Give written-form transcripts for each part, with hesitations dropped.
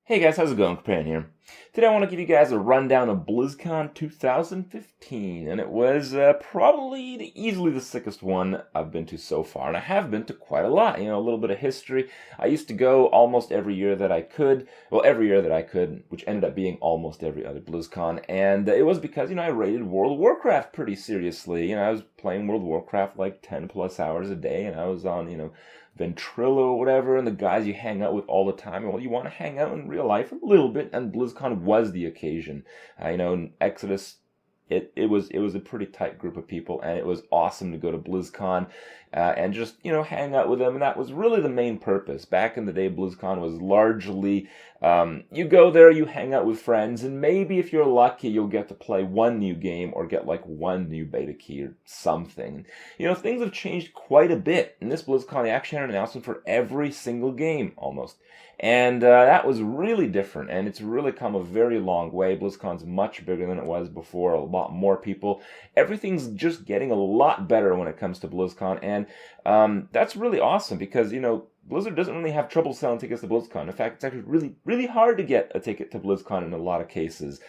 Hey guys, how's it going? Capan here. Today I want to give you guys a rundown of BlizzCon 2015, and it was probably easily the sickest one I've been to so far, and I have been to quite a lot. A little bit of history. I used to go almost every year that I could, every year that I could, which ended up being almost every other BlizzCon, and it was because, I rated World of Warcraft pretty seriously. I was playing World of Warcraft like 10 plus hours a day, and I was on, Ventrilo or whatever, and the guys you hang out with all the time. Well, you want to hang out in real life a little bit, and BlizzCon was the occasion. In Exodus, it was a pretty tight group of people, and it was awesome to go to BlizzCon and just hang out with them. And that was really the main purpose. Back in the day, BlizzCon was largely you go there, you hang out with friends, and maybe if you're lucky, you'll get to play one new game or get like one new beta key or something. Things have changed quite a bit. In this BlizzCon, they actually had an announcement for every single game almost. And that was really different, and it's really come a very long way. BlizzCon's much bigger than it was before, a lot more people. Everything's just getting a lot better when it comes to BlizzCon, and that's really awesome because, Blizzard doesn't really have trouble selling tickets to BlizzCon. In fact, it's actually really, really hard to get a ticket to BlizzCon in a lot of cases.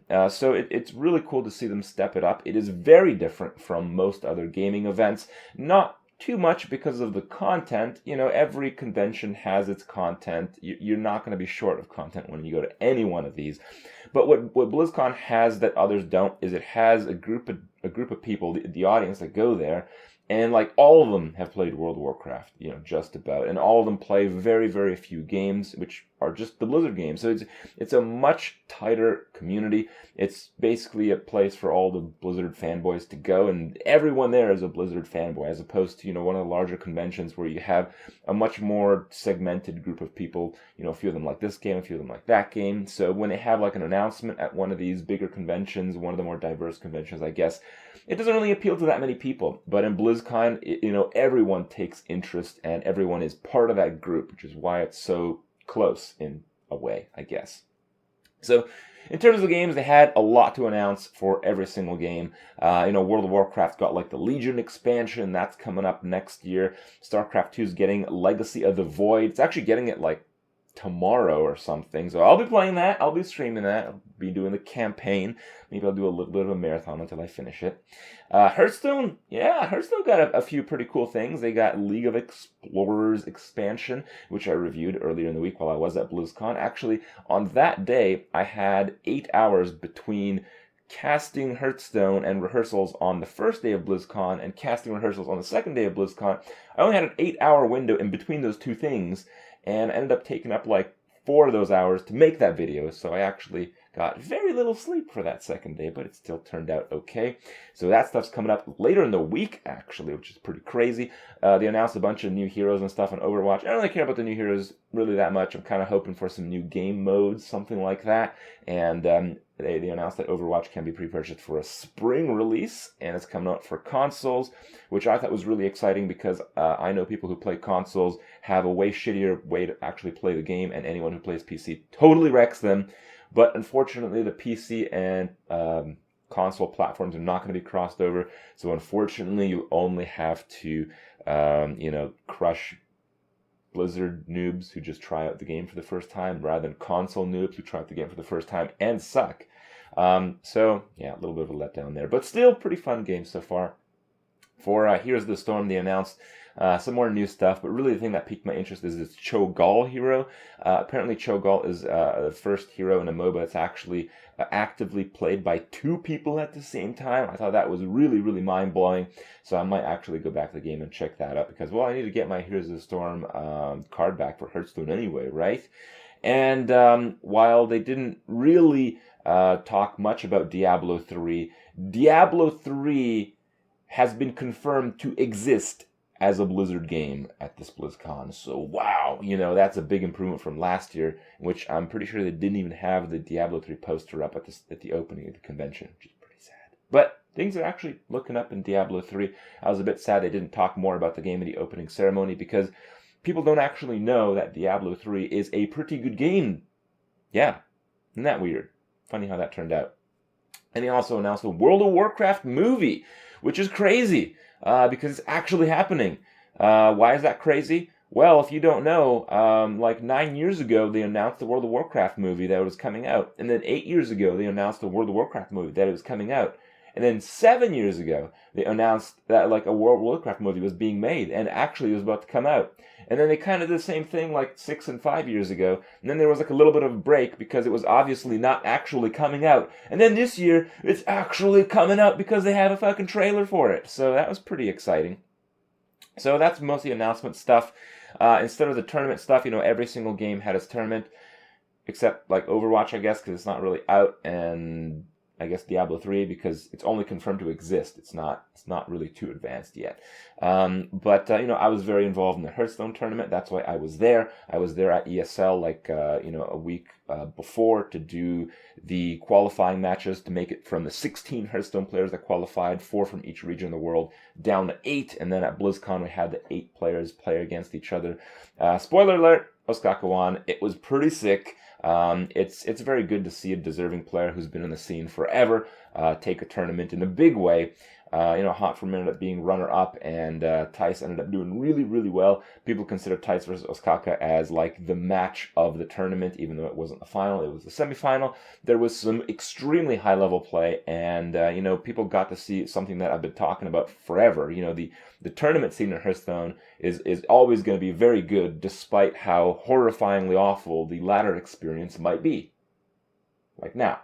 So it's really cool to see them step it up. It is very different from most other gaming events. Not too much because of the content. Every convention has its content. You're not going to be short of content when you go to any one of these. But what BlizzCon has that others don't is it has a group of people, the audience that go there, and like all of them have played World of Warcraft, just about, and all of them play very, very few games, which are just the Blizzard games. So it's a much tighter community. It's basically a place for all the Blizzard fanboys to go, and everyone there is a Blizzard fanboy, as opposed to one of the larger conventions where you have a much more segmented group of people. A few of them like this game, a few of them like that game. So when they have like an announcement at one of these bigger conventions, one of the more diverse conventions, I guess, it doesn't really appeal to that many people. But in BlizzCon, everyone takes interest and everyone is part of that group, which is why it's so close in a way, I guess. So in terms of the games, they had a lot to announce for every single game. World of Warcraft got like the Legion expansion. That's coming up next year. StarCraft 2 is getting Legacy of the Void. It's actually getting it like tomorrow or something. So I'll be playing that. I'll be streaming that. I'll be doing the campaign. Maybe I'll do a little bit of a marathon until I finish it. Hearthstone got a few pretty cool things. They got League of Explorers expansion, which I reviewed earlier in the week while I was at BlizzCon. Actually, on that day, I had 8 hours between casting Hearthstone and rehearsals on the first day of BlizzCon and casting rehearsals on the second day of BlizzCon. I only had an 8-hour window in between those two things, and I ended up taking up like 4 of those hours to make that video, so I actually got very little sleep for that second day, but it still turned out okay. So that stuff's coming up later in the week, actually, which is pretty crazy. They announced a bunch of new heroes and stuff on Overwatch. I don't really care about the new heroes really that much. I'm kind of hoping for some new game modes, something like that. And they announced that Overwatch can be pre-purchased for a spring release, and it's coming out for consoles, which I thought was really exciting because I know people who play consoles have a way shittier way to actually play the game, and anyone who plays PC totally wrecks them. But unfortunately, the PC and console platforms are not going to be crossed over. So unfortunately, you only have to, crush Blizzard noobs who just try out the game for the first time, rather than console noobs who try out the game for the first time and suck. So yeah, a little bit of a letdown there, but still pretty fun game so far. For Heroes of the Storm, they announced some more new stuff, but really the thing that piqued my interest is this Cho'Gall hero. Apparently Cho'Gall is the first hero in a MOBA that's actually actively played by 2 people at the same time. I thought that was really, really mind-blowing, so I might actually go back to the game and check that out, because, well, I need to get my Heroes of the Storm card back for Hearthstone anyway, right? And while they didn't really talk much about Diablo 3, Diablo 3 has been confirmed to exist as a Blizzard game at this BlizzCon. So wow, that's a big improvement from last year, in which I'm pretty sure they didn't even have the Diablo 3 poster up at the opening of the convention, which is pretty sad. But things are actually looking up in Diablo 3. I was a bit sad they didn't talk more about the game in the opening ceremony, because people don't actually know that Diablo 3 is a pretty good game. Yeah, isn't that weird? Funny how that turned out. And he also announced the World of Warcraft movie, which is crazy because it's actually happening. Why is that crazy? Well, if you don't know, like 9 years ago, they announced the World of Warcraft movie that was coming out. And then 8 years ago, they announced the World of Warcraft movie that it was coming out. And then 7 years ago, they announced that like a World of Warcraft movie was being made and actually was about to come out. And then they kind of did the same thing like 6 and 5 years ago. And then there was like a little bit of a break because it was obviously not actually coming out. And then this year, it's actually coming out because they have a fucking trailer for it. So that was pretty exciting. So that's mostly announcement stuff. Instead of the tournament stuff, every single game had its tournament, except like Overwatch, I guess, because it's not really out, and I guess Diablo 3 because it's only confirmed to exist. It's not really too advanced yet. But I was very involved in the Hearthstone tournament. That's why I was there. I was there at ESL like a week before to do the qualifying matches to make it from the 16 Hearthstone players that qualified, 4 from each region of the world, down to 8. And then at BlizzCon we had the 8 players play against each other. Spoiler alert, Osaka won. It was pretty sick. It's very good to see a deserving player who's been in the scene forever take a tournament in a big way. Hotfrom ended up being runner-up, and Tice ended up doing really, really well. People consider Tice versus Osaka as like the match of the tournament, even though it wasn't the final, it was the semifinal. There was some extremely high-level play, and people got to see something that I've been talking about forever. The tournament scene in Hearthstone is always going to be very good, despite how horrifyingly awful the ladder experience might be. Like now.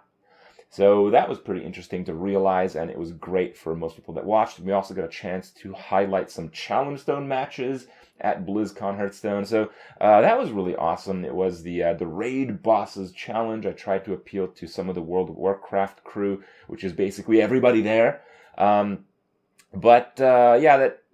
So that was pretty interesting to realize, and it was great for most people that watched. We also got a chance to highlight some Challenge Stone matches at BlizzCon Hearthstone. So that was really awesome. It was the Raid Bosses Challenge. I tried to appeal to some of the World of Warcraft crew, which is basically everybody there. That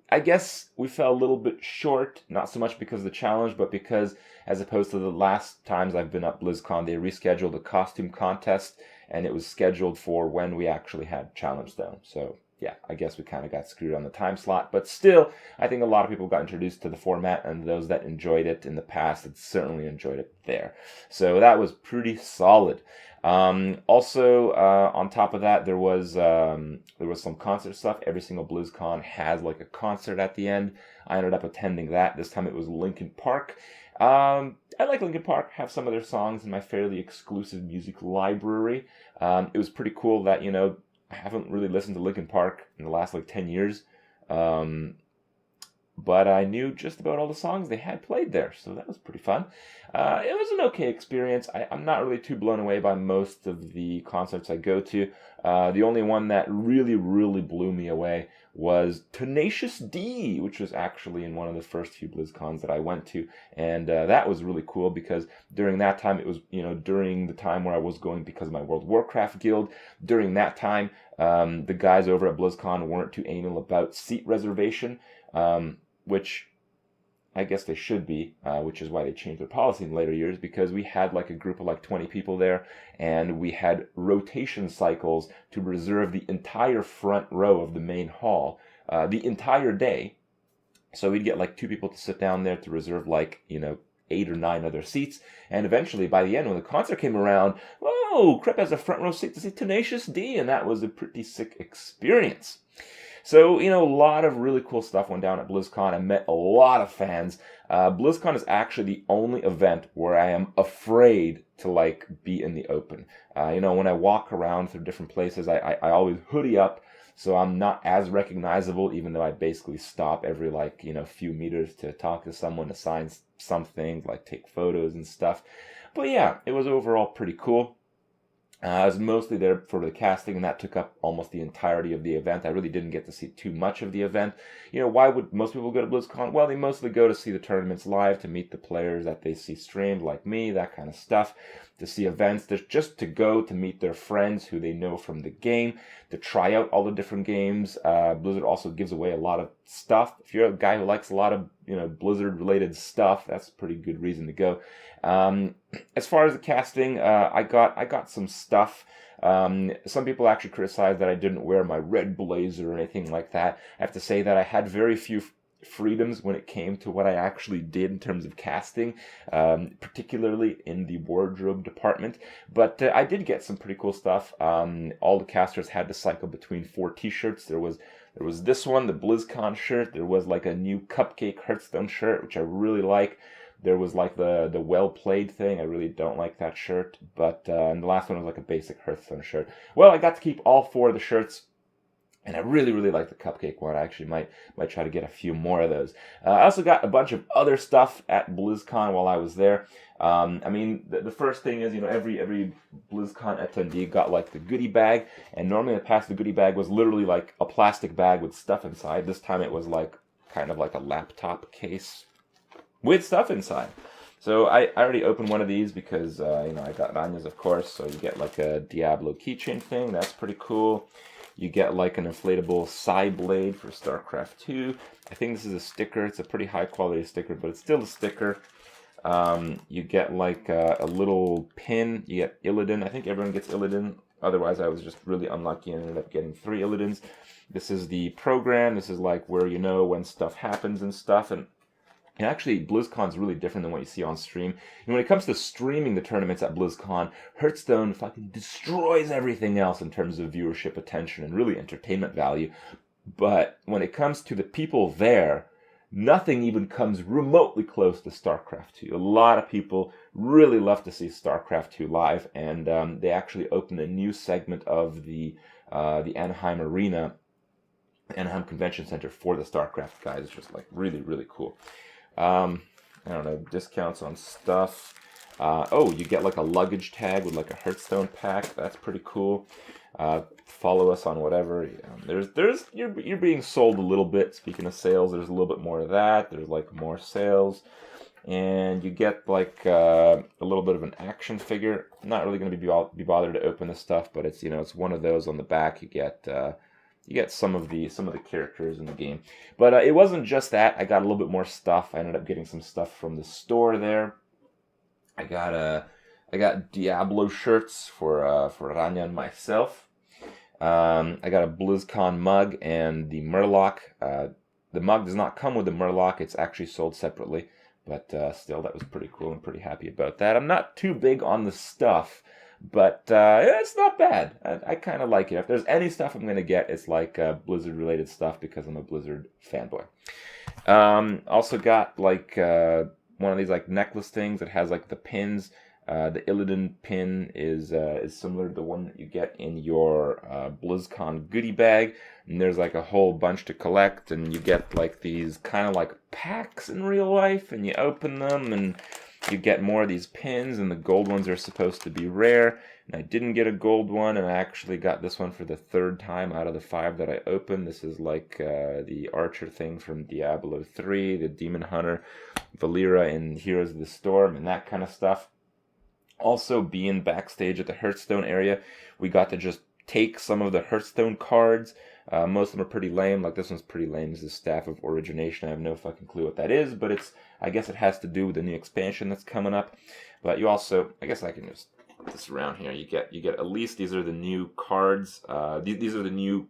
I guess we fell a little bit short, not so much because of the challenge, but because, as opposed to the last times I've been at BlizzCon, they rescheduled the costume contest, and it was scheduled for when we actually had Challenge Stone. So, yeah, I guess we kind of got screwed on the time slot. But still, I think a lot of people got introduced to the format, and those that enjoyed it in the past had certainly enjoyed it there. So that was pretty solid. Also, on top of that, there was some concert stuff. Every single BlizzCon has like a concert at the end. I ended up attending that. This time it was Linkin Park. I like Linkin Park, have some of their songs in my fairly exclusive music library. It was pretty cool that, I haven't really listened to Linkin Park in the last like 10 years. But I knew just about all the songs they had played there, so that was pretty fun. It was an okay experience. I'm not really too blown away by most of the concerts I go to. The only one that really, really blew me away was Tenacious D, which was actually in one of the first few BlizzCons that I went to, and that was really cool because during that time, it was during the time where I was going because of my World of Warcraft guild. During that time, the guys over at BlizzCon weren't too anal about seat reservation. Which I guess they should be, which is why they changed their policy in later years, because we had like a group of like 20 people there, and we had rotation cycles to reserve the entire front row of the main hall the entire day. So we'd get like 2 people to sit down there to reserve like, 8 or 9 other seats, and eventually by the end when the concert came around, oh, Crep has a front row seat to see Tenacious D, and that was a pretty sick experience. So, a lot of really cool stuff went down at BlizzCon. I met a lot of fans. BlizzCon is actually the only event where I am afraid to, be in the open. When I walk around through different places, I always hoodie up, so I'm not as recognizable, even though I basically stop every, few meters to talk to someone, to sign something, take photos and stuff. But yeah, it was overall pretty cool. I was mostly there for the casting, and that took up almost the entirety of the event. I really didn't get to see too much of the event. Why would most people go to BlizzCon? Well, they mostly go to see the tournaments live, to meet the players that they see streamed, like me, that kind of stuff, to see events, just to go to meet their friends who they know from the game, to try out all the different games. Blizzard also gives away a lot of stuff. If you're a guy who likes a lot of Blizzard-related stuff, that's a pretty good reason to go. As far as the casting, I got some stuff. Some people actually criticized that I didn't wear my red blazer or anything like that. I have to say that I had very few freedoms when it came to what I actually did in terms of casting, particularly in the wardrobe department. But I did get some pretty cool stuff. All the casters had to cycle between 4 t-shirts. There was There was this one, the BlizzCon shirt. There was like a new Cupcake Hearthstone shirt, which I really like. There was like the well played thing. I really don't like that shirt. But and the last one was like a basic Hearthstone shirt. Well, I got to keep all 4 of the shirts. And I really, really like the cupcake one. I actually might try to get a few more of those. I also got a bunch of other stuff at BlizzCon while I was there. I mean, the first thing is, every BlizzCon attendee got like the goodie bag. And normally in the past, the goodie bag was literally like a plastic bag with stuff inside. This time it was like kind of like a laptop case with stuff inside. So I already opened one of these because, I got Ranya's, of course. So you get like a Diablo keychain thing. That's pretty cool. You get like an inflatable Psy Blade for StarCraft 2. I think this is a sticker. It's a pretty high quality sticker, but it's still a sticker. You get like a little pin. You get Illidan. I think everyone gets Illidan. Otherwise, I was just really unlucky and ended up getting 3 Illidans. This is the program. This is like where you know when stuff happens and stuff. And actually, BlizzCon's really different than what you see on stream. And when it comes to streaming the tournaments at BlizzCon, Hearthstone fucking destroys everything else in terms of viewership, attention, and really entertainment value. But when it comes to the people there, nothing even comes remotely close to StarCraft 2. A lot of people really love to see StarCraft 2 live, and they actually opened a new segment of the Anaheim Arena, Anaheim Convention Center for the StarCraft guys. It's just like really, really cool. I don't know, discounts on stuff. You get like a luggage tag with like a Hearthstone pack. That's pretty cool. Follow us on whatever. You're being sold a little bit. Speaking of sales, there's a little bit more of that. There's like more sales, and you get like a little bit of an action figure. I'm not really going to be bothered to open this stuff, but it's it's one of those on the back. You get some of the characters in the game. But it wasn't just that. I got a little bit more stuff. I ended up getting some stuff from the store there. I got Diablo shirts for Rania and myself. I got a BlizzCon mug and the Murloc. The mug does not come with the Murloc. It's actually sold separately. But still, that was pretty cool. I'm pretty happy about that. I'm not too big on the stuff, but it's not bad. I kind of like it. If there's any stuff I'm going to get, it's like Blizzard-related stuff because I'm a Blizzard fanboy. Also got like one of these like necklace things that has like the pins. The Illidan pin is similar to the one that you get in your BlizzCon goodie bag. And there's like a whole bunch to collect, and you get like these kind of like packs in real life, and you open them, and you get more of these pins, and the gold ones are supposed to be rare. And I didn't get a gold one, and I actually got this one for the 3rd time out of the 5 that I opened. This is like the Archer thing from Diablo 3, the Demon Hunter, Valera in Heroes of the Storm, and that kind of stuff. Also, being backstage at the Hearthstone area, we got to just take some of the Hearthstone cards. Most of them are pretty lame. Like this one's pretty lame. This is Staff of Origination. I have no fucking clue what that is, but I guess it has to do with the new expansion that's coming up. But you also, I guess I can just put this around here. You get at least these are the new cards. These are the new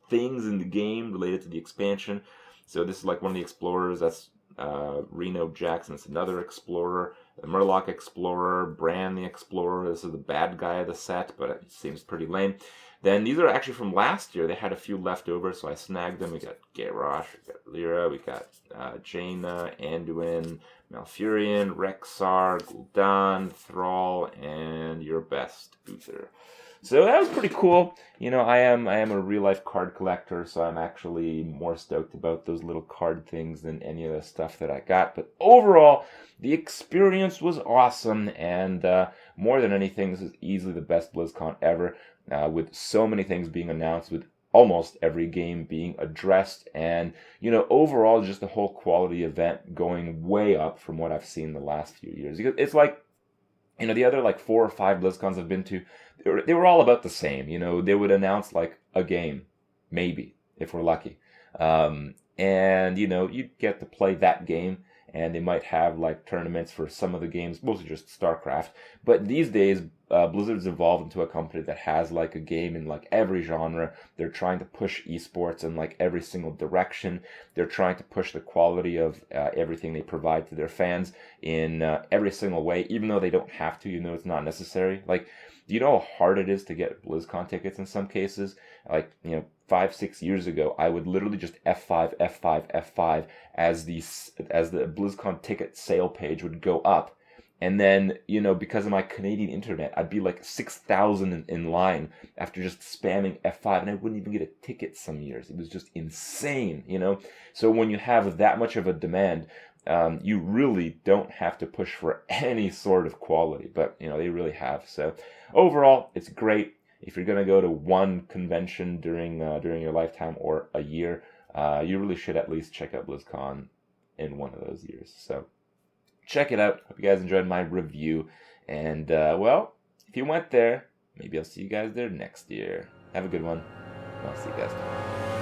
things in the game related to the expansion. So this is like one of the explorers. That's Reno Jackson. It's another explorer. The Murloc Explorer, Bran the Explorer. This is the bad guy of the set, but it seems pretty lame. Then these are actually from last year. They had a few left over, so I snagged them. We got Garrosh, we got Lyra, we got Jaina, Anduin, Malfurion, Rexar, Gul'dan, Thrall, and your best Uther. So that was pretty cool. I am a real life card collector, so I'm actually more stoked about those little card things than any of the stuff that I got. But overall, the experience was awesome, and more than anything, this is easily the best BlizzCon ever, with so many things being announced, with almost every game being addressed, and overall just the whole quality event going way up from what I've seen the last few years. It's like, the other like 4 or 5 BlizzCons I've been to, they were all about the same. They would announce like a game, maybe, if we're lucky. And, you'd get to play that game, and they might have like tournaments for some of the games, mostly just StarCraft. But these days, Blizzard's evolved into a company that has like a game in like every genre. They're trying to push esports in like every single direction. They're trying to push the quality of everything they provide to their fans in every single way, even though they don't have to. It's not necessary. Like, Do you know how hard it is to get BlizzCon tickets in some cases? Like, 5, 6 years ago, I would literally just F5, F5, F5 as the BlizzCon ticket sale page would go up. And then, because of my Canadian internet, I'd be like 6,000 in line after just spamming F5, and I wouldn't even get a ticket some years. It was just insane. So when you have that much of a demand, you really don't have to push for any sort of quality, but they really have. So overall, it's great. If you're gonna go to one convention during your lifetime or a year, you really should at least check out BlizzCon in one of those years. So check it out. Hope you guys enjoyed my review. And well, if you went there, maybe I'll see you guys there next year. Have a good one. I'll see you guys tomorrow.